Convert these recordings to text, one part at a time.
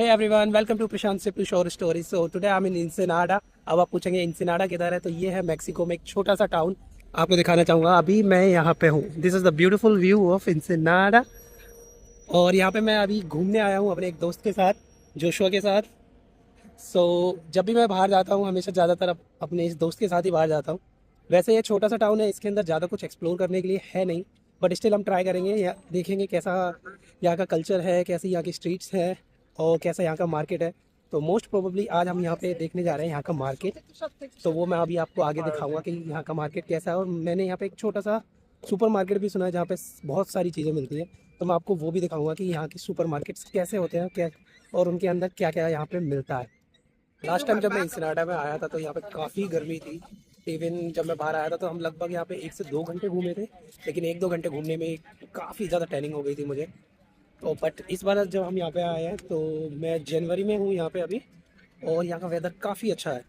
Hey everyone, welcome to Prashant Simple Short Stories. So today I'm in Ensenada. अब आप पूछेंगे इंसिनाडा किधर है, तो ये है मेक्सिको में एक छोटा सा टाउन। आपको दिखाना चाहूँगा, अभी मैं यहाँ पे हूँ। This is the beautiful view of Ensenada. और यहाँ पे मैं अभी घूमने आया हूँ अपने एक दोस्त के साथ, जोशुआ के साथ। जब भी मैं बाहर जाता हूँ हमेशा ज़्यादातर अपने इस दोस्त के साथ ही बाहर जाता हूँ। वैसे ये छोटा सा टाउन है, इसके अंदर ज़्यादा कुछ एक्सप्लोर करने के लिए है नहीं, बट स्टिल हम ट्राई करेंगे या देखेंगे कैसा यहाँ का कल्चर है, कैसी यहाँ की स्ट्रीट्स हैं और कैसा यहाँ का मार्केट है। तो मोस्ट प्रोबेबली आज हम यहाँ पे देखने जा रहे हैं यहाँ का मार्केट। तो वो मैं अभी आपको आगे दिखाऊंगा कि यहाँ का मार्केट कैसा है। और मैंने यहाँ पे एक छोटा सा सुपर मार्केट भी सुना है जहाँ पे बहुत सारी चीज़ें मिलती हैं, तो मैं आपको वो भी दिखाऊंगा कि यहाँ के सुपर मार्केट्स कैसे होते हैं, क्या और उनके अंदर क्या क्या यहाँ पे मिलता है। लास्ट टाइम जब मैं इंसिनाडा में आया था तो यहाँ पे काफ़ी गर्मी थी। इवन जब मैं बाहर आया था तो हम लगभग यहाँ पे 1 से 2 घंटे घूमे थे, लेकिन 1-2 घंटे घूमने में काफ़ी ज़्यादा टैनिंग हो गई थी मुझे। तो बट इस बार जब हम यहाँ पे आए हैं तो मैं जनवरी में हूँ यहाँ पे अभी, और यहाँ का वेदर काफ़ी अच्छा है।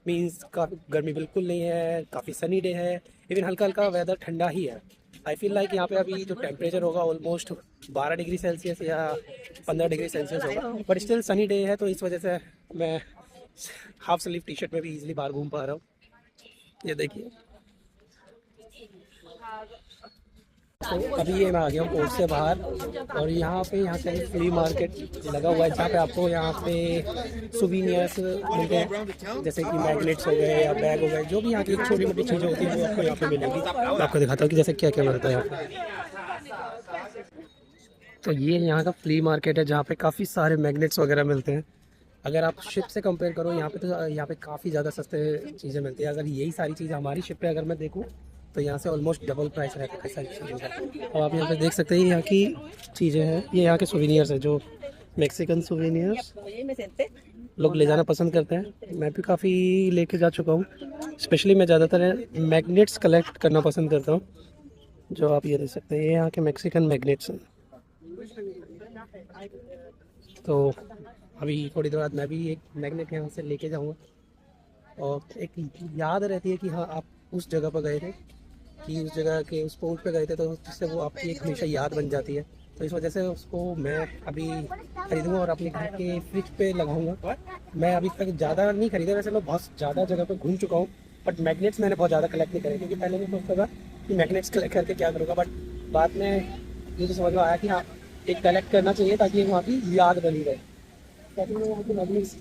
मीन्स काफ़ी गर्मी बिल्कुल नहीं है, काफ़ी सनी डे है, इवन हल्का हल्का वेदर ठंडा ही है। आई फील लाइक यहाँ पे अभी जो टेम्परेचर होगा ऑलमोस्ट 12 डिग्री सेल्सियस या 15 डिग्री सेल्सियस होगा, बट स्टिल सनी डे है, तो इस वजह से मैं हाफ स्लीव टी शर्ट में भी इजीली बाहर घूम पा रहा हूँ। ये देखिए, तो अभी ये मैं आ गया हूँ कोर्ट से बाहर, और यहाँ का एक फ्री मार्केट लगा हुआ है जहाँ पे आपको यहाँ पे सुवीनियर्स मिलते हैं, जैसे कि मैग्नेट्स हो गए या बैग हो गए, जो भी यहाँ की छोटी मोटी चीज़ें होती हैं वो आपको यहाँ पे मिलेगी। मैं आपको दिखाता हूँ कि जैसे क्या क्या मिलता है यहाँ पे। तो ये यहाँ का फ्री मार्केट है जहाँ पे काफ़ी सारे मैग्नेट्स वगैरह मिलते हैं। अगर आप शिप से कंपेयर करो यहाँ पे, तो यहाँ पे काफ़ी ज़्यादा सस्ते चीज़ें मिलती है। अगर यही सारी चीज़ें हमारी शिप पे अगर मैं देखूँ तो यहाँ से ऑलमोस्ट डबल प्राइस रहता है सारी चीज़ों का। और आप यहाँ पे देख सकते हैं यहाँ की चीज़ें हैं, ये यहाँ के सुवेनियर्स हैं, जो मैक्सिकन सुवेनियर्स लोग ले जाना पसंद करते हैं। मैं भी काफ़ी लेके जा चुका हूँ। स्पेशली मैं ज़्यादातर मैग्नेट्स कलेक्ट करना पसंद करता हूँ, जो आप ये देख सकते हैं, ये यहाँ के मैक्सिकन मैग्नेट्स हैं। तो अभी थोड़ी देर बाद मैं भी एक मैग्नेट यहाँ से लेके जाऊँगा, और एक याद रहती है कि हाँ आप उस जगह पर गए थे, कि उस जगह के उस पोर्ट पे गए थे, तो जिससे वो आपकी एक हमेशा याद बन जाती है। तो इस वजह से उसको मैं अभी खरीदूँगा और अपने घर के फ्रिज पे लगाऊंगा। मैं अभी तक ज़्यादा नहीं खरीदा, वैसे मैं बहुत ज़्यादा जगह पे घूम चुका हूँ, बट मैग्नेट्स मैंने बहुत ज़्यादा कलेक्ट नहीं करे, क्योंकि पहले मैं सोचता था कि मैग्नेट्स कलेक्ट करके क्या करूँगा, बट बाद में मुझे समझ में आया कि हाँ एक कलेक्ट करना चाहिए ताकि वहाँ की याद बनी रहे। ताकि मैं वहाँ की मैग्नेट्स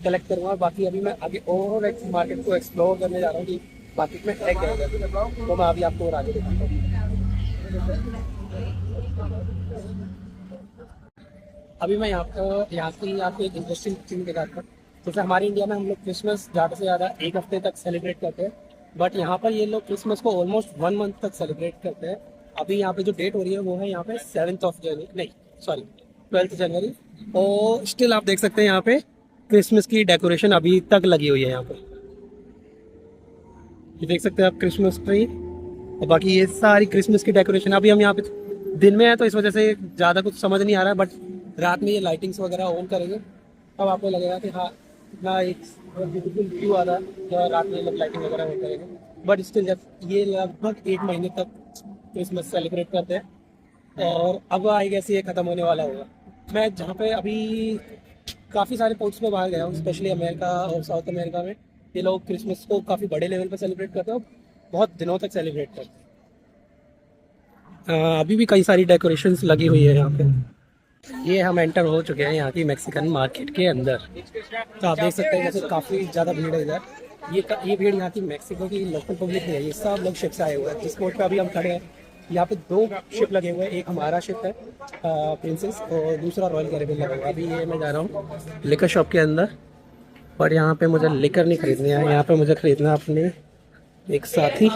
कलेक्ट करूँगा। बाकी अभी मैं आगे और एक मार्केट को एक्सप्लोर करने जा रहा हूँ कि मार्केट में है क्या, तो मैं अभी आपको और आगे दिखाता हूँ। अभी मैं यहाँ की आपको एक इंटरेस्टिंग चीज़ दिखाता हूँ। जैसे हमारे इंडिया में हम लोग क्रिसमस ज़्यादा से ज़्यादा 1 हफ्ते तक सेलिब्रेट करते हैं, बट यहाँ पर ये लोग क्रिसमस को ऑलमोस्ट 1 मंथ तक सेलिब्रेट करते हैं। अभी यहाँ पे जो डेट हो रही है वो है यहाँ पे 7 जनवरी, नहीं सॉरी 12 जनवरी। और स्टिल आप देख सकते हैं यहाँ पे क्रिसमस की डेकोरेशन अभी तक लगी हुई है। यहाँ पे ये देख सकते हैं आप क्रिसमस ट्री, और बाकी ये सारी क्रिसमस की डेकोरेशन। अभी हम यहाँ पे दिन में है तो इस वजह से ज़्यादा कुछ समझ नहीं आ रहा है, बट रात में ये लाइटिंग्स वगैरह ऑन करेंगे तब आपको लगेगा कि हाँ इतना एक ब्यूटीफुल व्यू आ रहा है जब रात में लोग लाइटिंग वगैरह ऑन करेंगे। बट स्टिल जब ये लगभग 1 महीने तक क्रिसमस सेलिब्रेट करते हैं, और अब आई गेस ये ख़त्म होने वाला होगा। मैं जहाँ पे अभी काफ़ी सारे पोर्ट्स में बाहर गया हूँ, स्पेशली अमेरिका और साउथ अमेरिका में, ये लोग क्रिसमस को काफ़ी बड़े लेवल पर सेलिब्रेट करते हैं, बहुत दिनों तक सेलिब्रेट करते हैं। अभी भी कई सारी डेकोरेशंस लगी हुई है यहाँ पे। ये हम एंटर हो चुके हैं यहाँ की मैक्सिकन मार्केट के अंदर। तो आप देख सकते हैं जैसे काफ़ी ज़्यादा भीड़ है इधर। ये भीड़ यहाँ की मैक्सिको की लोकल पब्लिक नहीं है, ये सब लोग शिप से आए हुए हैं। जिस पोर्ट पे अभी हम खड़े हैं यहाँ पे 2 शिप लगे हुए हैं, एक हमारा शिप है प्रिंसेस, और दूसरा रॉयल कैरिबियन लगा हुआ है। अभी ये मैं जा रहा हूँ लिकर शॉप के अंदर, पर यहाँ पे मुझे लिकर नहीं खरीदनी है, यहाँ पे मुझे खरीदना अपने एक साथी।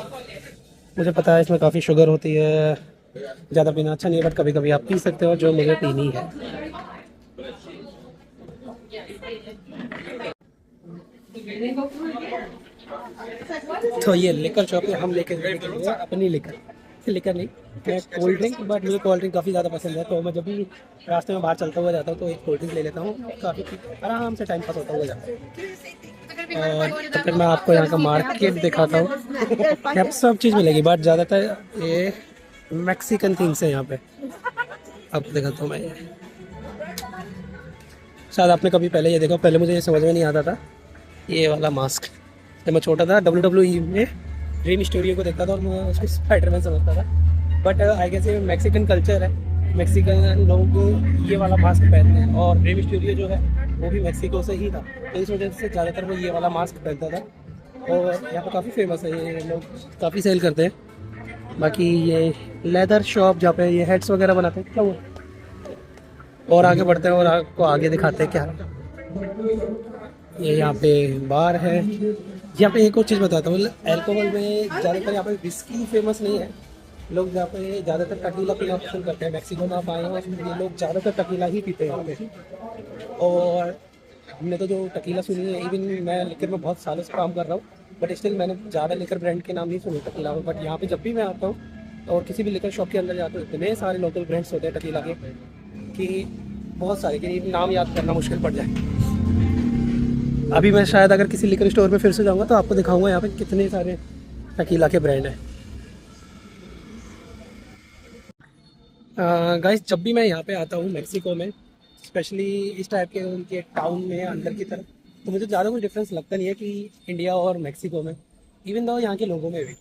मुझे पता है इसमें काफ़ी शुगर होती है, ज़्यादा पीना अच्छा नहीं है, बट कभी कभी आप पी सकते हो, जो मुझे पीनी है। तो ये लिकर शॉप में हम लेके जाएंगे अपनी लिकर नहीं, मैं कोल्ड ड्रिंक, बट मुझे कोल्ड ड्रिंक काफ़ी ज़्यादा पसंद है, तो मैं जब भी रास्ते में बाहर चलता हुआ जाता हूँ तो एक कोल्ड ड्रिंक ले लेता हूँ, काफ़ी आराम से टाइम पास होता हुआ जाता है। और तो फिर मैं आपको यहाँ का मार्केट दिखाता हूँ। यहाँ सब चीज़ मिलेगी, बट ज़्यादातर ये मैक्सिकन थिंग्स है यहाँ पे। अब दिखाता हूँ मैं, शायद आपने कभी पहले ये देखा, पहले मुझे ये समझ में नहीं आता था ये वाला मास्क। जब मैं छोटा था WWE में ड्रीम स्टूडियो को देखता था और मैं उसको स्पाइडरमैन समझता था। बट आई गेस ये मैक्सिकन कल्चर है, मैक्सिकन लोग ये वाला मास्क पहनते हैं और ड्रीम स्टूडियो जो है वो भी मैक्सिको से ही था, तो इस वजह से ज़्यादातर वो ये वाला मास्क पहनता था और यहाँ पर काफ़ी फेमस है, ये लोग काफ़ी सेल करते हैं। बाकी ये लेदर शॉप जहाँ पे ये हेड्स वगैरह बनाते हैं क्या वो, और आगे बढ़ते हैं और आपको आगे दिखाते हैं क्या ये यहाँ पे बार है। यहाँ पे एक और चीज़ बताता हूँ, अल्कोहल में ज़्यादातर यहाँ पे विस्की फेमस नहीं है, लोग यहाँ पे ज़्यादातर टकीला पीना पसंद करते हैं। मैक्सिको में आप आए हो ये लोग ज़्यादातर टकीला ही पीते हैं यहाँ पे। और हमने तो जो टकीला सुनी है, इवन मैं लेकर मैं बहुत सालों से काम कर रहा हूँ बट स्टिल मैंने ज़्यादा लेकर ब्रांड के नाम नहीं सुने टकीला में। बट यहाँ पे जब भी मैं आता हूँ और किसी भी लेकर शॉप के अंदर जाता हूँ, इतने सारे लोकल ब्रांड्स होते हैं टकीला के कि बहुत सारे कि नाम याद करना मुश्किल पड़ जाए। अभी मैं शायद अगर किसी लिकर स्टोर में फिर से जाऊँगा तो आपको दिखाऊंगा यहाँ पे कितने सारे टकीला के ब्रांड हैं। गाइस जब भी मैं यहाँ पे आता हूँ मैक्सिको में, स्पेशली इस टाइप के उनके टाउन में अंदर की तरफ, तो मुझे ज़्यादा कुछ डिफरेंस लगता नहीं है कि इंडिया और मैक्सिको में, इवन दो यहाँ के लोगों में भी।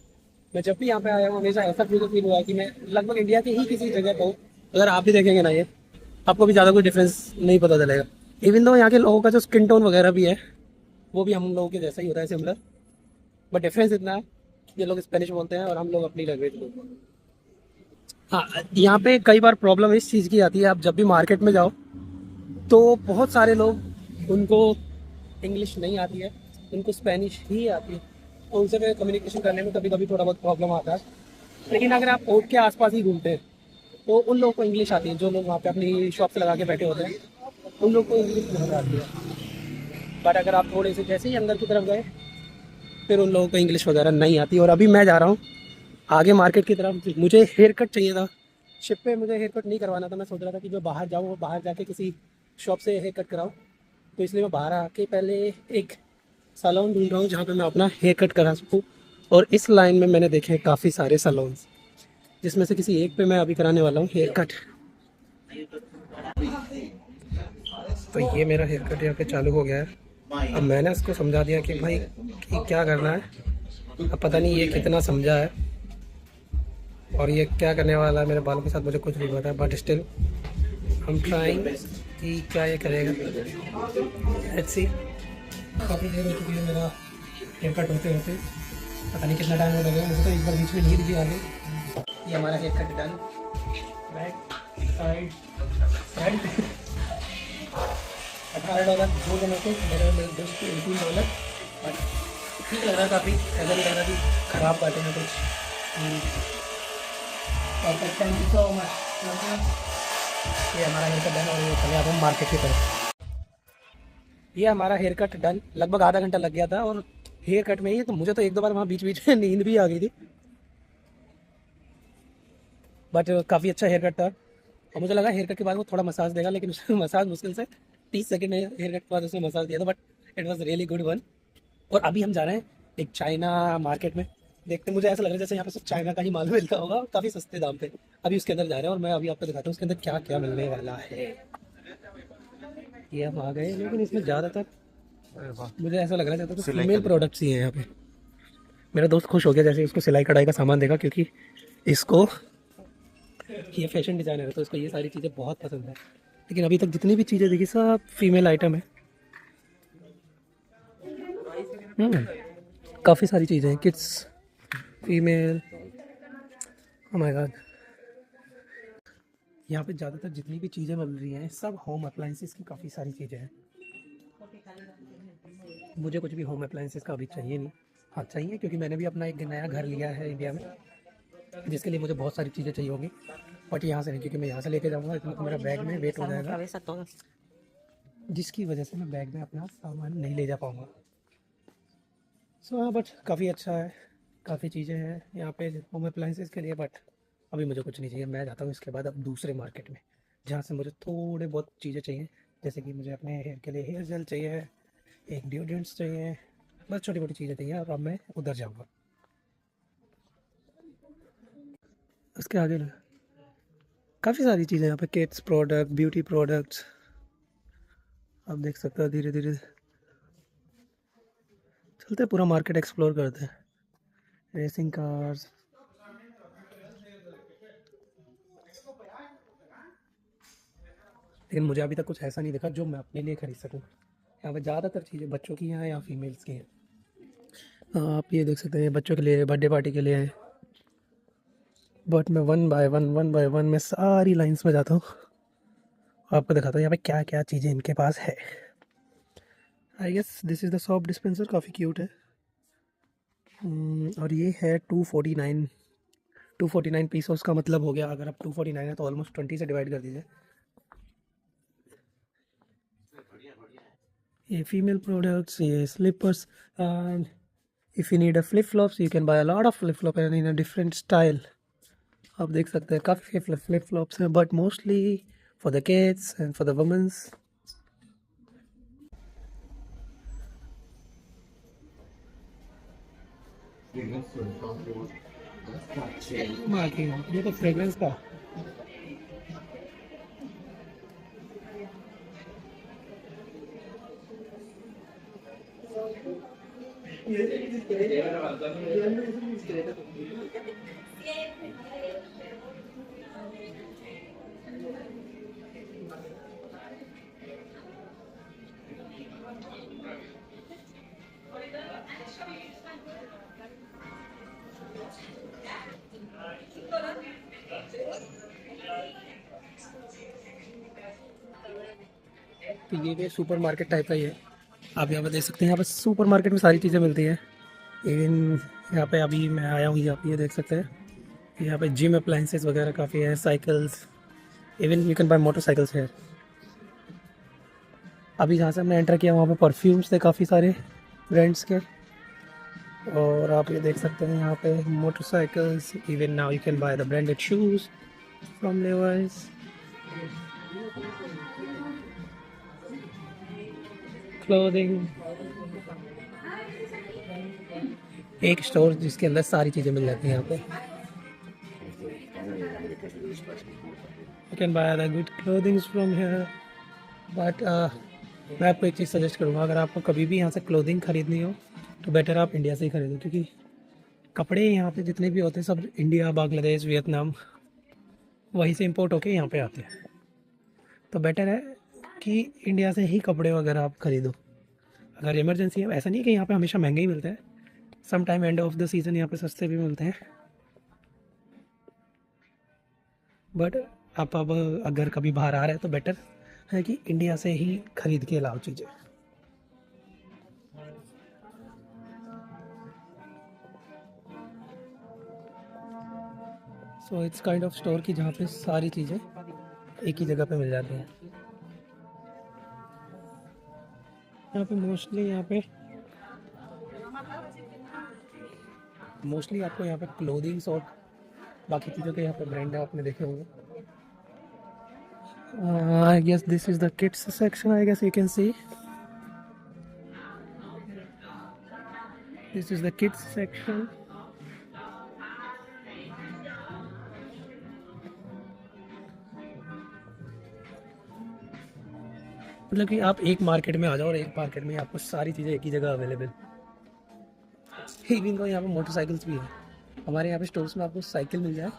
मैं जब भी यहाँ पे आया हूँ हमेशा ऐसा फील हुआ है कि मैं लगभग इंडिया के ही किसी जगह पर हूँ। अगर आप भी देखेंगे ना ये, आपको भी ज़्यादा कुछ डिफरेंस नहीं पता चलेगा। इवन दो यहाँ के लोगों का जो स्किन टोन वगैरह भी है वो भी हम लोगों के जैसा ही होता है, सिमिलर। बट डिफरेंस इतना है, ये लोग स्पेनिश बोलते हैं और हम लोग अपनी लैंग्वेज बोलते हैं। हाँ, यहाँ पे कई बार प्रॉब्लम इस चीज़ की आती है, आप जब भी मार्केट में जाओ तो बहुत सारे लोग, उनको इंग्लिश नहीं आती है, उनको स्पेनिश ही आती है, तो उनसे फिर कम्युनिकेशन करने में कभी कभी थोड़ा बहुत प्रॉब्लम आता है। लेकिन अगर आप पोर्ट के आसपास ही घूमते हैं तो उन लोगों को इंग्लिश आती है, जो लोग वहाँ पे अपनी शॉप्स लगा के बैठे होते हैं उन लोग को इंग्लिश बहुत आती है। बट अगर आप थोड़े से जैसे ही अंदर की तरफ गए फिर उन लोगों को इंग्लिश वगैरह नहीं आती। और अभी मैं जा रहा हूँ आगे मार्केट की तरफ, मुझे हेयर कट चाहिए था। शिप पे मुझे हेयर कट नहीं करवाना था, मैं सोच रहा था कि जो बाहर जाऊँ वो बाहर जाके किसी शॉप से हेयर कट कराऊँ, तो इसलिए मैं बाहर आके पहले एक सैलून ढूंढ रहा हूँ जहाँ पे मैं अपना हेयर कट करा सकूँ। और इस लाइन में मैंने देखे काफ़ी सारे सैलून्स, जिसमें से किसी एक पे मैं अभी कराने वाला हूँ हेयर कट। तो ये मेरा हेयर कट यहाँ पे चालू हो गया है। अब मैंने उसको समझा दिया कि भाई कि क्या करना है, अब पता नहीं ये कितना समझा है और ये क्या करने वाला है मेरे बालों के साथ, मुझे कुछ नहीं पता। बट स्टिल हम ट्राइंग कि क्या ये करेगा। Let's see. काफ़ी देर हो चुकी है मेरा हेयर कट होते होते, पता नहीं कितना टाइम हो लगेगा, मुझे तो एक बार बीच में नींद भी आ गई। ये हमारा hair cut done, back side front. $18 दो जनों को, मेरे दोस्त को $18। बट ठीक लग रहा है काफ़ी, ऐसा नहीं लग रहा कि ख़राब काटे हैं कुछ। Perfect, thank you so much. ये हमारा हेयर कट डन और ये चले अब हम मार्केट की तरफ। ये हमारा हेयर कट डन, लगभग आधा घंटा लग गया था और हेयर कट में ही तो मुझे तो एक दो बार वहाँ बीच बीच में नींद भी आ गई थी। बट काफ़ी अच्छा हेयर कट था और मुझे लगा हेयर कट के बाद वो थोड़ा मसाज देगा, लेकिन उसने मसाज मुश्किल से 30 सेकंड में हेयर कट के बाद उसने मसाज दिया था। But it was really good one. और अभी हम जा रहे हैं एक चाइना मार्केट में, देखते हैं, मुझे ऐसा लग रहा है जैसे यहाँ पे सब चाइना का ही माल मिलता होगा काफ़ी सस्ते दाम पे। अभी उसके अंदर जा रहे हैं और मैं अभी आपको दिखाता हूँ उसके अंदर क्या क्या मिलने वाला है। ये हम आ गए, लेकिन इसमें ज़्यादातर मुझे ऐसा लग रहा है ज़्यादातर फीमेल प्रोडक्ट्स ही हैं यहाँ पे। मेरा दोस्त खुश हो गया जैसे उसको सिलाई कढ़ाई का सामान देखा, क्योंकि इसको, ये फैशन डिज़ाइनर है तो इसको ये सारी चीज़ें बहुत पसंद है। लेकिन अभी तक जितनी भी चीज़ें देखी सब फीमेल आइटम है। काफ़ी सारी चीज़ें हैं, kids, female. Oh my God. यहाँ पे ज़्यादातर जितनी भी चीज़ें मिल रही हैं सब होम अप्लाइंसेस की, काफ़ी सारी चीज़ें हैं। मुझे कुछ भी होम अप्लाइंसेस का अभी चाहिए नहीं। हाँ चाहिए, क्योंकि मैंने भी अपना एक नया घर लिया है इंडिया में, जिसके लिए मुझे बहुत सारी चीज़ें चाहिए होंगी। बट यहाँ से नहीं, क्योंकि मैं यहाँ से लेके जाऊँगा इतना तो मेरा बैग में वेट हो जाएगा, जिसकी वजह से मैं बैग में अपना सामान नहीं ले जा पाऊँगा। सो हाँ, बट काफ़ी अच्छा है, काफ़ी चीज़ें हैं यहाँ पे होम अप्लाइंसेस के लिए। बट अभी मुझे कुछ नहीं चाहिए, मैं जाता हूँ इसके बाद अब दूसरे मार्केट में, जहाँ से मुझे थोड़े बहुत चीज़ें चाहिए। जैसे कि मुझे अपने हेयर के लिए हेयर जेल चाहिए, एक डिओड्रेंट्स चाहिए, बस छोटी मोटी चीज़ें चाहिए। और अब मैं उधर जाऊँगा। उसके आगे ना काफ़ी सारी चीज़ें यहाँ पे, किड्स प्रोडक्ट, ब्यूटी प्रोडक्ट्स, आप देख सकते हो धीरे धीरे चलते, पूरा मार्केट एक्सप्लोर करते हैं। रेसिंग कार्स, लेकिन मुझे अभी तक कुछ ऐसा नहीं दिखा जो मैं अपने लिए खरीद सकूं। यहाँ पे ज़्यादातर चीज़ें बच्चों की हैं या फीमेल्स की हैं। आप ये देख सकते हैं बच्चों के लिए बर्थडे पार्टी के लिए है, बट मैं वन बाय वन मैं सारी लाइंस में जाता हूँ, आपको दिखाता हूँ यहाँ पे क्या क्या चीज़ें इनके पास है। I guess this is the soap dispenser, काफ़ी क्यूट है। और ये है 249, 249 पीस का मतलब हो गया, अगर आप 249 है तो ऑलमोस्ट 20 से डिवाइड कर दीजिए। ये फीमेल प्रोडक्ट्स, ये slippers, and if you need a flip flops you can buy a lot of flip flop and in a different style. आप देख सकते हैं काफ़ी फ्लिप फ्लॉप्स हैं, but mostly for the kids and for the womens. ये तो fragrance का, तो ये भी सुपर मार्केट टाइप का ही है। आप यहाँ पे देख सकते हैं, यहाँ पे सुपर मार्केट में सारी चीज़ें मिलती हैं। इवन यहाँ पे अभी मैं आया हूँ, यहाँ पे ये देख सकते हैं, यहाँ पे जिम अप्लाइंसेस वगैरह काफ़ी है, cycles, even you can bye motorcycles है। अभी जहाँ से हमने एंटर किया वहाँ पे परफ्यूम्स थे काफ़ी सारे ब्रांड्स के, और आप ये देख सकते हैं यहाँ पे motorcycles. Even now you can by the branded shoes from Levi's. Clothing, एक स्टोर जिसके अंदर सारी चीज़ें मिल जाती हैं यहाँ पे। You can by the good clothings from here, but मैं आपको एक चीज़ सजेस्ट करूँगा, अगर आपको कभी भी यहाँ से क्लोथिंग ख़रीदनी हो तो बेटर आप इंडिया से ही ख़रीदो, क्योंकि कपड़े यहाँ पे जितने भी होते हैं सब इंडिया, बांग्लादेश, वियतनाम, वहीं से इंपोर्ट होके यहाँ पे आते हैं। तो बेटर है कि इंडिया से ही कपड़े वगैरह आप ख़रीदो। अगर इमरजेंसी है, ऐसा नहीं है कि यहाँ पे हमेशा महंगे ही मिलते हैं, some time end of the season यहाँ पे सस्ते भी मिलते हैं, बट आप अब अगर कभी बाहर आ रहे हैं तो बेटर है कि इंडिया से ही ख़रीद के लाओ चीज़ें। So it's kind of store की जहाँ पे सारी चीज़ें एक ही जगह पे मिल जाती हैं। यहाँ पे मोस्टली आपको यहाँ पे क्लोथिंग्स और बाकी चीज़ों के यहाँ पे ब्रांड है, आपने देखे होंगे। I guess this is the kids section, I guess you can see this is the kids section. मतलब कि आप एक मार्केट में आ जाओ और एक मार्केट में आपको सारी चीज़ें एक ही जगह अवेलेबल। इवन तो यहाँ पे मोटरसाइकिल्स भी है, हमारे यहाँ पे स्टोर्स में आपको साइकिल मिल जाए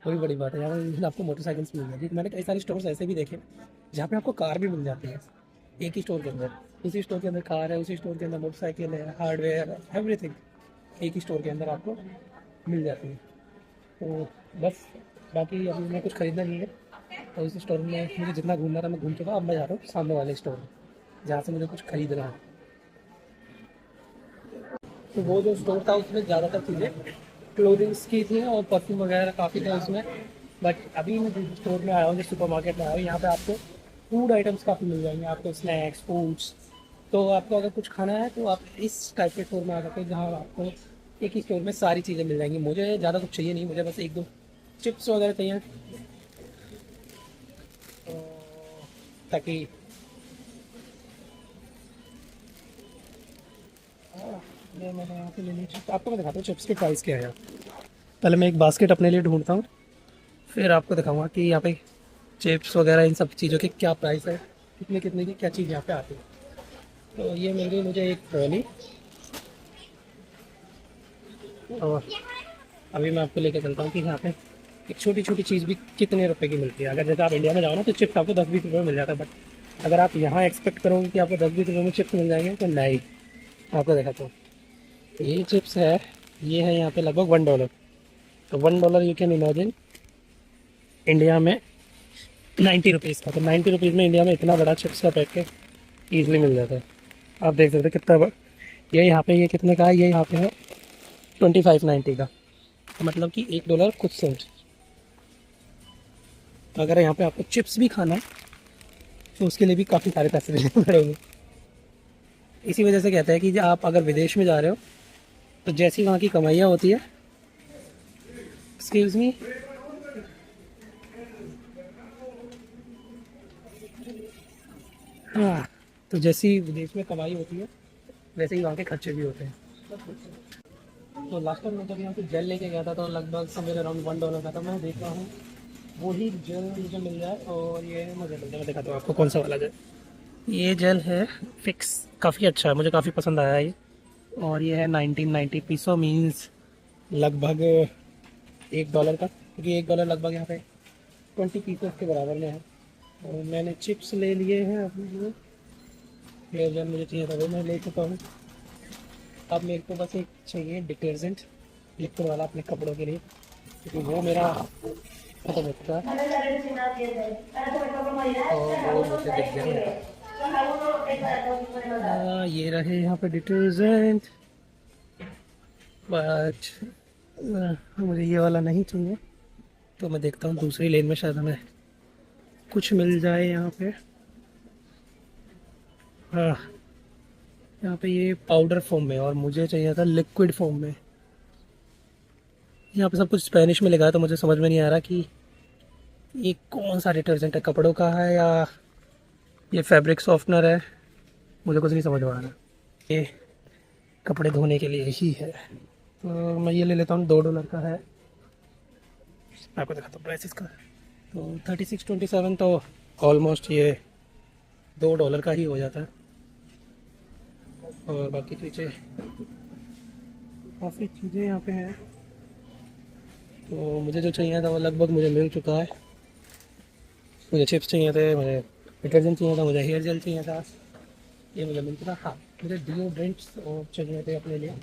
वही बड़ी बात है, यहाँ पे आपको मोटरसाइकिल्स मिल जाएगी। मैंने कई सारे स्टोर्स ऐसे भी देखे जहाँ पे आपको कार भी मिल जाती है एक ही स्टोर के अंदर। उसी स्टोर के अंदर कार है, उसी स्टोर के अंदर मोटरसाइकिल है, हार्डवेयर, एवरीथिंग एक ही स्टोर के अंदर आपको मिल जाती है। तो बस, बाकी अभी मैं कुछ ख़रीदना नहीं है, तो इस स्टोर में मुझे जितना घूमना था मैं घूम चुका। अब मैं जा रहा हूँ सामने वाले स्टोर में जहाँ से मुझे कुछ खरीदना है। तो वो जो स्टोर था उसमें ज़्यादातर चीज़ें क्लोथिंग्स की थी और परफ्यूम वगैरह काफ़ी थे उसमें। बट अभी मैं जिस स्टोर में आया हूँ, जिस सुपर मार्केट में आया हूँ, यहाँ पे आपको फूड आइटम्स काफ़ी मिल जाएंगे, आपको स्नैक्स, फूड्स। तो आपको अगर कुछ खाना है तो आप इस टाइप के स्टोर में आ सकते हैं जहाँ आपको एक ही स्टोर में सारी चीज़ें मिल जाएंगी। मुझे ज़्यादा कुछ चाहिए नहीं, मुझे बस एक दो चिप्स वगैरह चाहिए, तो ताकि ये मैंने यहाँ पे ले ली चिप्स। आपको मैं दिखाता हूँ चिप्स के प्राइस क्या है। पहले मैं एक बास्केट अपने लिए ढूंढता हूँ, फिर आपको दिखाऊंगा कि यहाँ पे चिप्स वगैरह इन सब चीज़ों के क्या प्राइस है कितने कितने की क्या चीज़ यहाँ पे आती है। तो ये मिल गई मुझे एक ट्रॉली। और अभी मैं आपको लेकर चलता हूँ कि यहाँ पे एक छोटी छोटी चीज़ भी कितने रुपए की मिलती है। अगर जैसे आप इंडिया में जाओ ना तो चिप्स आपको 10-20 रुपये में मिल जाता है, बट अगर आप यहाँ एक्सपेक्ट करोगे कि आपको 10-20 रुपये में चिप्स मिल जाएंगे तो नहीं। आपको दिखाता हूँ, ये चिप्स है, ये है यहाँ पे लगभग $1। तो $1 यू कैन इमेजिन इंडिया में 90 रुपीज़ का। तो 90 रुपीज़ में इंडिया में इतना बड़ा चिप्स का पैकेट ईजिली मिल जाता है। आप देख सकते हैं कितना ये यहाँ पे ये कितने का है, ये यहाँ पे है 25.90 का। तो मतलब कि $1 कुछ सेंट। तो अगर यहाँ पे आपको चिप्स भी खाना है तो उसके लिए भी काफ़ी सारे पैसे देने पड़ेंगे। इसी वजह से कहते हैं कि आप अगर विदेश में जा रहे हो तो जैसी वहाँ की कमाइयाँ होती है, एक्सक्यूज़ मी, हाँ, तो जैसी विदेश में कमाई होती है वैसे ही वहाँ के खर्चे भी होते हैं। तो लास्ट टाइम मैं जब यहाँ पे जेल लेके गया था तो लगभग समवेयर अराउंड $1 का था। मैं देख रहा हूँ वही जेल मुझे मिल जाए, और ये मुझे मिल जाए। मैं दिखाता हूँ आपको कौन सा वाला जेल। ये जेल है फिक्स, काफ़ी अच्छा है, मुझे काफ़ी पसंद आया ये। और ये है 1990 पीसो, मीन्स लगभग $1 का, क्योंकि $1 लगभग यहाँ पे 20 पीसेस के बराबर में है। और मैंने चिप्स ले लिए हैं अपने लिए। हेयर जेल मुझे चाहिए था वो मैं ले चुका हूँ। अब मेरे को बस एक चाहिए डिटर्जेंट लिक्विड वाला अपने कपड़ों के लिए, क्योंकि वो मेरा खत्म हो चुका है और वो मुझे दिख गया। ये रहे यहाँ पे डिटर्जेंट, बट मुझे ये वाला नहीं चाहिए। तो मैं देखता हूँ दूसरी लेन में शायद हमें कुछ मिल जाए यहाँ पे। हाँ, यहाँ पे ये पाउडर फॉर्म में, और मुझे चाहिए था लिक्विड फॉर्म में। यहाँ पे सब कुछ स्पेनिश में लिखा है तो मुझे समझ में नहीं आ रहा कि ये कौन सा डिटर्जेंट है, कपड़ों का है या ये फैब्रिक सॉफ्टनर है, मुझे कुछ नहीं समझ में आ रहा। ये कपड़े धोने के लिए ही है, तो मैं ये ले लेता हूँ। $2 का है। आपको दिखाता हूँ प्राइस इसका। तो 36.27, तो ऑलमोस्ट ये $2 का ही हो जाता है। और बाकी चीज़ें, काफ़ी चीज़ें यहाँ पे हैं। तो मुझे जो चाहिए था वो लगभग मुझे मिल चुका है। मुझे चिप्स चाहिए थे, मुझे डिटर्जेंट चाहिए था, मुझे हेयर जेल चाहिए था, ये मुझे मिल चुका। हाँ, मुझे डिओड्रेंट्स और चाहिए थे अपने लिए।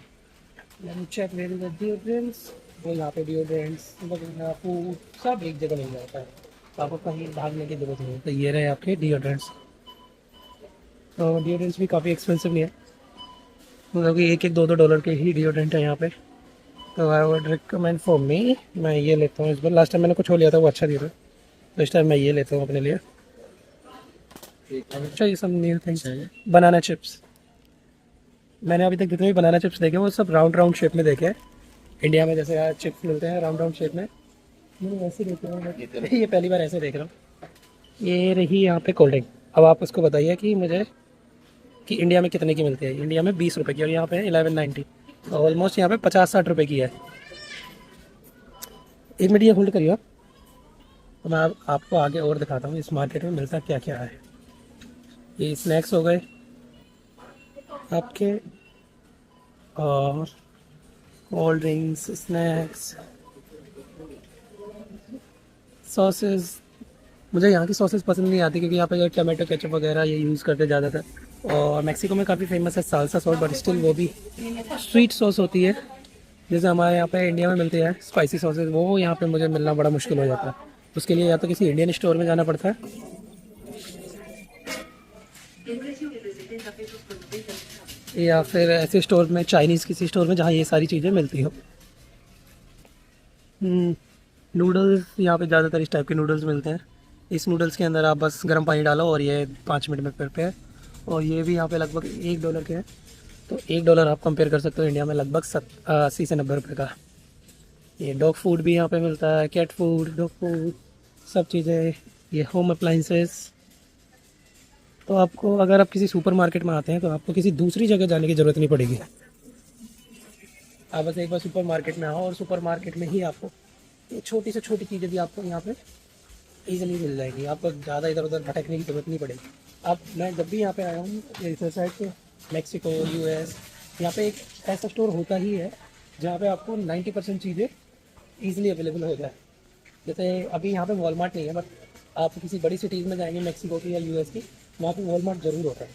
मैंने चेक वेयर द डिओड्रेंट्स, वो यहाँ पे डिओड्रेंट्स फूड सब एक जगह मिल जाता है, तो आपको कहीं भागने की जरूरत नहीं है। तो ये रहे आपके डिओड्रेंट्स। तो डिओड्रेंट्स भी काफ़ी एक्सपेंसिव नहीं है, मतलब कि $1-2 के ही डिओड्रेंट है यहाँ पे। तो I would recommend for me, मैं ये लेता हूँ इस बार। लास्ट टाइम मैंने कुछ हो लिया था वो अच्छा दिया था, तो इस टाइम मैं ये लेता हूँ अपने लिए। चाहिए सब न्यू थिंग्स। बनाना चिप्स, मैंने अभी तक जितने भी बनाना चिप्स देखे वो सब राउंड राउंड शेप में देखे हैं। इंडिया में जैसे यार चिप्स मिलते हैं राउंड राउंड शेप में, मैंने वैसे देख रहा हूँ। ये पहली बार ऐसे देख रहा हूँ। ये रही यहाँ पे कोल्ड ड्रिंक। अब आप उसको बताइए कि मुझे कि इंडिया में कितने की मिलती है। इंडिया में 20 रुपये की, और यहाँ पे 1190, ऑलमोस्ट यहाँ पे 50-60 रुपये की है। एक मिनट ये होल्ड करिए आप, तो मैं आपको आगे और दिखाता हूँ इस मार्केट में मिलता क्या क्या है। ये स्नैक्स हो गए आपके, और कोल्ड ड्रिंक्स, स्नैक्स, सॉसेस। मुझे यहाँ की सॉसेस पसंद नहीं आती, क्योंकि यहाँ पे जो टमाटो केचप वगैरह ये यूज़ करते ज़्यादातर। और मैक्सिको में काफ़ी फेमस है साल्सा सॉस, बट स्टिल वो भी स्वीट सॉस होती है, जैसे हमारे यहाँ पे इंडिया में मिलती है स्पाइसी सॉसेस। वो यहाँ पे मुझे मिलना बड़ा मुश्किल हो जाता है। उसके लिए या तो किसी इंडियन स्टोर में जाना पड़ता है, या फिर ऐसे स्टोर में, चाइनीज़ किसी स्टोर में जहाँ ये सारी चीज़ें मिलती हो। नूडल्स, यहाँ पे ज़्यादातर इस टाइप के नूडल्स मिलते हैं। इस नूडल्स के अंदर आप बस गर्म पानी डालो और ये 5 मिनट में प्रिपेयर। और ये भी यहाँ पे लगभग $1 के हैं। तो $1 आप कंपेयर कर सकते हो इंडिया में लगभग 80 से 90 रुपये का। ये डॉग फूड भी यहाँ पे मिलता है, कैट फूड, डॉग फूड, सब चीज़ें। ये होम अप्लाइंसेस। तो आपको, अगर आप किसी सुपर मार्केट में आते हैं तो आपको किसी दूसरी जगह जाने की ज़रूरत नहीं पड़ेगी। आप बस एक बार सुपर मार्केट में आओ और सुपर मार्केट में ही आपको ये छोटी से छोटी चीज़ें भी आपको यहाँ पे ईजिली मिल जाएगी। आपको ज़्यादा इधर उधर भटकने की ज़रूरत नहीं पड़ेगी। अब मैं जब भी यहाँ पे आया हूँ इस साइड पे, मैक्सिको, यूएस, यहाँ पे एक ऐसा स्टोर होता ही है जहाँ पे आपको 90% चीज़ें ईजिली अवेलेबल हो जाए। जैसे अभी यहाँ पे वॉलमार्ट नहीं है, बट आप किसी बड़ी सिटीज़ में जाएंगे मैक्सिको की या यूएस की, वहाँ पे वॉलमार्ट ज़रूर होता है।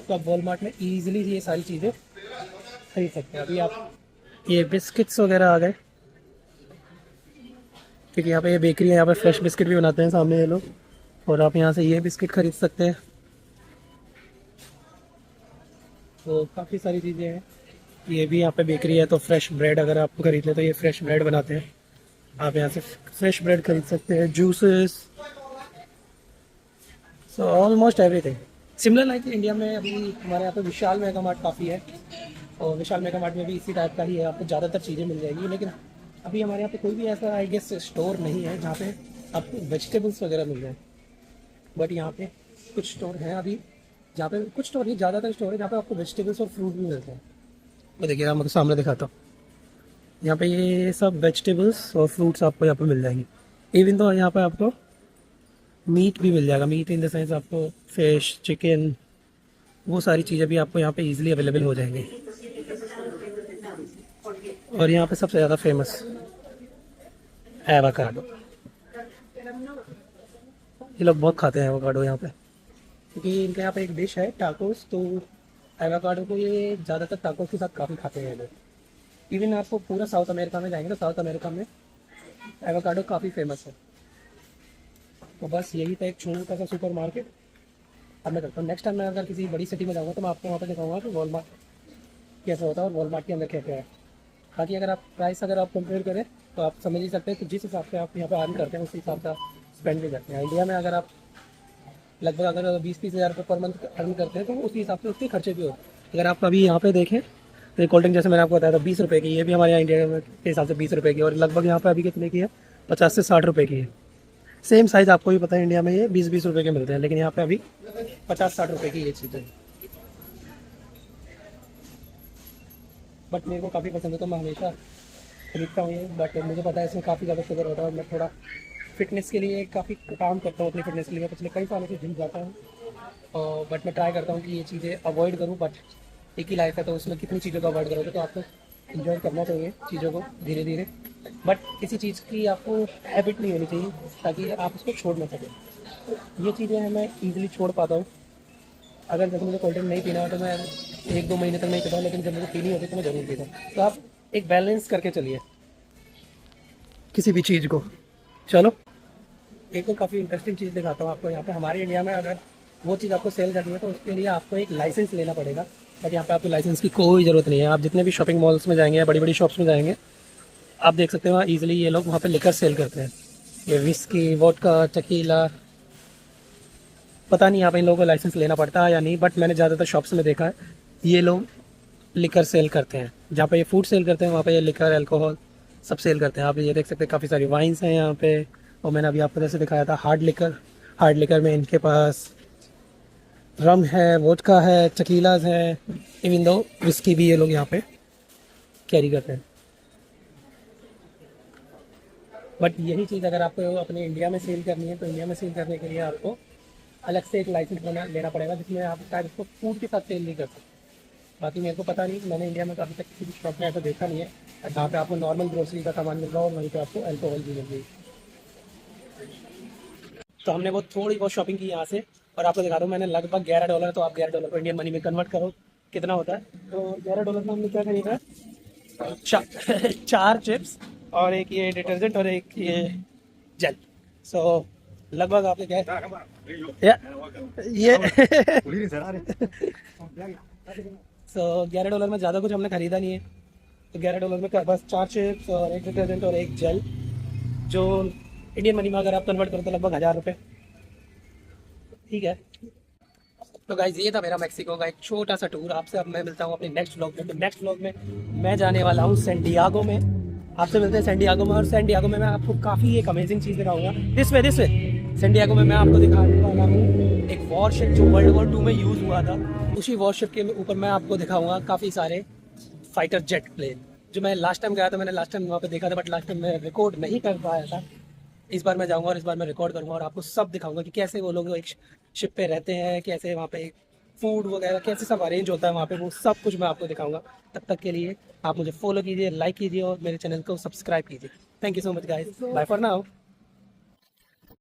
तो आप वॉलमार्ट में ईजिली ये सारी चीज़ें खरीद सकते हैं। अभी आप ये बिस्किट्स वगैरह आ गए, क्योंकि यहाँ पे ये बेकरी है, यहाँ पे फ्रेश बिस्किट भी बनाते हैं सामने ये लोग, और आप यहाँ से ये बिस्किट खरीद सकते हैं। तो काफ़ी सारी चीज़ें हैं। ये भी यहाँ पे बेकरी है, तो फ्रेश ब्रेड अगर आप खरीद लें तो ये फ्रेश ब्रेड बनाते हैं, आप यहाँ से फ्रेश ब्रेड खरीद सकते हैं, juices, so almost everything similar like India में। अभी हमारे यहाँ पे विशाल मेगा मार्ट काफ़ी है, और विशाल मेगा मार्ट में भी इसी टाइप का ही है, आपको ज़्यादातर चीज़ें मिल जाएगी। लेकिन अभी हमारे यहाँ पे कोई भी ऐसा आई गेस स्टोर नहीं है जहाँ पे आपको वेजिटेबल्स वगैरह मिल जाए, बट यहाँ पे कुछ स्टोर हैं अभी जहाँ पे, कुछ स्टोर नहीं, ज़्यादातर स्टोर है जहाँ पे आपको वेजिटेबल्स और फ्रूट भी मिलते हैं। वो देखिए मैं सामने दिखाता हूँ, यहाँ पे ये सब वेजिटेबल्स और फ्रूट्स आपको यहाँ पे मिल जाएंगे। इवन तो यहाँ पे आपको मीट भी मिल जाएगा, मीट इन द सेंस आपको फिश, चिकन, वो सारी चीज़ें भी आपको यहाँ पे इजीली अवेलेबल हो जाएंगी। और यहाँ पे सबसे ज़्यादा फेमस एवोकाडो, ये लोग बहुत खाते हैं एवोकाडो यहाँ पे, क्योंकि इनके यहाँ पे एक डिश है टाकोस, तो एवोकाडो को ये ज़्यादातर टाकोस के साथ काफ़ी खाते हैं लोग। इवन आपको पूरा साउथ अमेरिका में जाएंगे तो साउथ अमेरिका में एवोकाडो काफ़ी फेमस है। तो बस यही था एक छोटा सा सुपर मार्केट। अब मैं करता हूँ नेक्स्ट टाइम मैं अगर किसी बड़ी सिटी में जाऊँगा तो मैं आपको वहाँ पर दिखाऊंगा कि वॉलमार्ट कैसा होता है और वॉलमार्ट के अंदर क्या क्या है। बाकी अगर आप प्राइस अगर आप कंपेयर करें तो आप समझ ही सकते हैं कि जिस हिसाब से आप यहाँ पे अर्न करते हैं उस हिसाब से आप स्पेंड भी करते हैं। इंडिया में अगर आप लगभग अगर 20-30 हज़ार रुपये पर मंथ अर्न करते हैं तो उसी हिसाब से उसके खर्चे भी होते हैं। अगर आप अभी यहाँ पे देखें तो ये कोल्ड ड्रिंक जैसे मैंने आपको बताया था 20 रुपये की, ये भी हमारे यहाँ इंडिया के हिसाब से 20 रुपये की, और लगभग यहाँ पे अभी कितने की है, 50 से 60 रुपये की है। सेम साइज़ आपको भी पता है इंडिया में ये 20-20 रुपये के मिलते हैं, लेकिन यहाँ पे अभी 50-60 रुपये की ये चीज़ें। बट मेरे को काफ़ी पसंद है तो मैं हमेशा खरीदता हूँ ये। बट मुझे पता है इसमें काफ़ी ज़्यादा शुगर होता है, और मैं थोड़ा फिटनेस के लिए काफ़ी काम करता हूँ, अपनी फिटनेस के लिए मैं पिछले कई सालों से जिम जाता हूँ, और बट मैं ट्राई करता हूँ कि ये चीज़ें अवॉइड करूँ। बट एक ही लाइफ है तो उसमें कितनी चीज़ों को अवॉइड करोगे, तो आपको इंजॉय करना चाहिए चीज़ों को धीरे धीरे, बट किसी चीज़ की आपको हैबिट नहीं होनी चाहिए ताकि आप उसको छोड़ ना सकें। ये चीज़ें हैं मैं ईजिली छोड़ पाता हूँ। अगर जब मुझे कोल्ड ड्रिंक नहीं पीना हो तो मैं 1-2 महीने तक नहीं पीता हूँ, लेकिन जब मुझे पीनी होती तो मैं ज़रूर पीता हूँ। तो आप एक बैलेंस करके चलिए किसी भी चीज़ को। चलो एक तो काफ़ी इंटरेस्टिंग चीज़ दिखाता हूँ आपको। यहाँ पे हमारे इंडिया में अगर वो चीज़ आपको सेल करनी है तो उसके लिए आपको एक लाइसेंस लेना पड़ेगा, बट यहाँ पे आपको लाइसेंस की कोई ज़रूरत नहीं है। आप जितने भी शॉपिंग मॉल्स में जाएंगे या बड़ी बड़ी शॉप्स में जाएंगे, आप देख सकते हो वहाँ ईजिली ये लोग वहाँ पे लिकर सेल करते हैं। ये विस्की, वोडका, टकीला, पता नहीं यहाँ पे इन लोगों को लाइसेंस लेना पड़ता है या नहीं, बट मैंने ज़्यादातर शॉप्स में देखा है ये लोग लिकर सेल करते हैं। जहाँ पे ये फूड सेल करते हैं वहाँ पे ये लिकर, अल्कोहल सब सेल करते हैं। आप ये देख सकते हैं काफ़ी सारी वाइन्स हैं यहाँ पे, और मैंने अभी आपको जैसे दिखाया था हार्ड लिकर में इनके पास रम है, वोडका है, टकीलाज है, इवन दो विस्की भी ये लोग यहाँ पे कैरी करते हैं। बट यही चीज़ अगर आपको अपने इंडिया में सेल करनी है तो इंडिया में सेल करने के लिए आपको अलग से एक लाइसेंस लेना पड़ेगा, जिसमें आप शायद इसको फूड के साथ सेल नहीं कर सकते। बाकी मेरे को पता नहीं, मैंने इंडिया में तो अभी तक किसी भी शॉप में ऐसा देखा नहीं है जहाँ पे आपको नॉर्मल ग्रोसरी का सामान मिल रहा हो और वहीं पे आपको अल्कोहल भी मिल रही। तो हमने वो थोड़ी बहुत शॉपिंग की यहाँ से, और आपको दिखा दूँ मैंने लगभग $11, तो आप $11 को इंडियन मनी में कन्वर्ट करो कितना होता है। तो $11 में हमने क्या खरीदा है, 4 चिप्स और एक ये डिटर्जेंट और एक ये जेल। सो लगभग आपने क्या ये सो $11 में ज़्यादा कुछ हमने खरीदा नहीं है। तो $11 में बस 4 चिप्स और एक डिटर्जेंट और एक जेल, जो इंडियन मनी में अगर आप कन्वर्ट करो तो लगभग 1000 रुपये। ठीक है, तो गाइज ये था मेरा मैक्सिको का एक छोटा सा टूर। आपसे अब मैं मिलता हूँ अपने नेक्स्ट व्लॉग में। तो नेक्स्ट व्लॉग में मैं जाने वाला हूँ सैन डिएगो में। आपसे मिलते हैं सैन डिएगो में, और सैन डिएगो में मैं आपको काफ़ी एक अमेजिंग चीज़ दिखाऊंगा। दिस वे सैन डिएगो में मैं आपको दिखाने वाला हूँ एक वॉरशिप जो World War II में यूज़ हुआ था। उसी वॉरशिप के ऊपर मैं आपको दिखाऊंगा काफ़ी सारे फाइटर जेट प्लेन, जो मैं लास्ट टाइम गया था। मैंने लास्ट टाइम वहाँ पे देखा था, बट लास्ट टाइम मैं रिकॉर्ड नहीं कर पाया था। इस बार मैं जाऊँगा और इस बार मैं रिकॉर्ड करूँगा और आपको सब दिखाऊंगा कि कैसे वो लोग एक शिप पे रहते हैं, कैसे वहाँ पे फूड वगैरह कैसे सब अरेंज होता है वहाँ पे, वो सब कुछ मैं आपको दिखाऊंगा। तब तक के लिए आप मुझे फॉलो कीजिए, लाइक कीजिए और मेरे चैनल को सब्सक्राइब कीजिए। Thank you so much guys, bye for now.